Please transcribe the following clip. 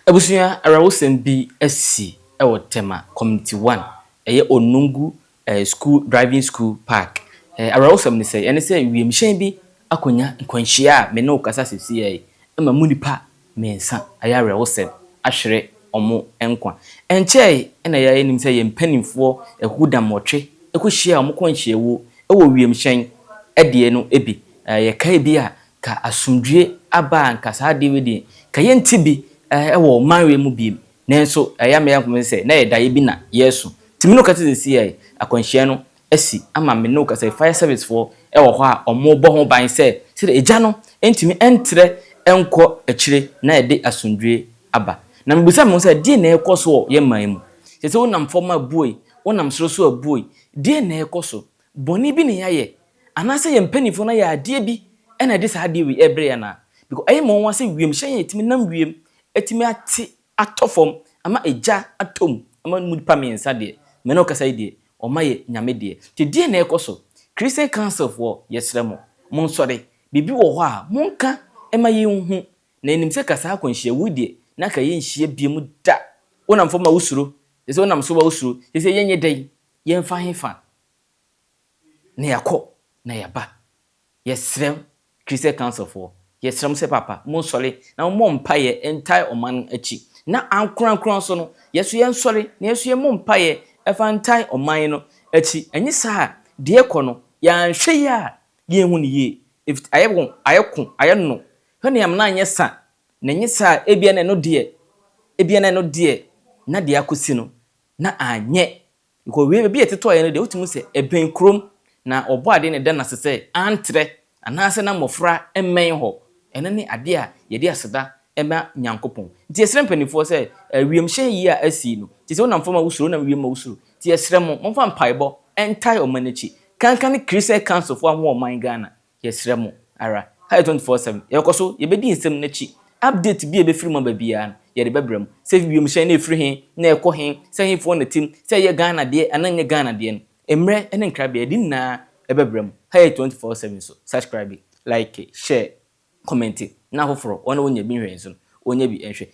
Abusuya arawosem bi asi ewo Tema community 1 eye Onungu school driving school park arawosem ni say ene say wiemhyen bi akonya nkwanhia me no kasa sisi ye ma munipa mensa aya arawosem ahwere omo enkwa enche ena ya enim say ye mpanimfo ehudamotwe ekohia omo kwanhia wo ewo wiemhyen ede no ebi ye kai bi a ka asumdwe aba nkasa de wedi ka ye ntibi ewo manwe mu biem nenso ya me yankom se na ye dae bi na yesu timi no kate sisi ye akwanhia no asi ama me no kase fire service for ewo ho a omo bo ho ban se eja no entimi entre enko akire na ye de asundwe aba na mbusa me se die na ekoso ye man mu se wonam foma buoi wonam soroso abuoi die na ekoso boni bi ne yaye anase ye mpanifo na ya ade bi ena de sa de wi ebre ya na because ayi mo wa se wiem hyen etimi nam wiem etimi ati atofom ama eja atom ama mudipa mensa de me no kasa de o maye nyame de ti die na ekoso Christian council for yesremo mon sore bibi wo ho a monka ema ye hu na enim se kasa akwanhia wudie na ka ye nhia biem da wonam fo ma usuro se wonam so ba usuro se yenye dai ye mfa hefa na yakọ na yaba yesrem Christian council for yesrem se papa mon sore na mo mpaye entire oman achi na ankran so no yeso ye nsore na yeso ye mo mpaye efa entire oman no achi enyi sa de ekọ no ya nhwe ya ye hu ni ye if ayekun hene am na anye sa na enyi sa ebia na no de na de akosi no na anye ko we bi eteto ye no de otimu se eben krom na obo ade ne da na sese antre anase na mofra emmen ho ene ne ade a ye de aseda ema nyankopon nti esrem panifo se wiemhyen yi a asi no ti se wonam fama usuro na wiem usuro ti esrem mo mfa mpaibo entai omanichi kankan Christian council fo amwo man Ghana yesrem ara hi 24/7 yekoso ye bedi nsem nachi update bi e be free mo ba bia ye de bebrem se wiemhyen na efri hin na ekọ hin se hin fo na tim se ye Ghana de ananye Ghana de no emre ene nkrabia di na ebebrem hi 24/7 so subscribe like share comment na hoforo ona wonya bi hwenso onya bi enhwe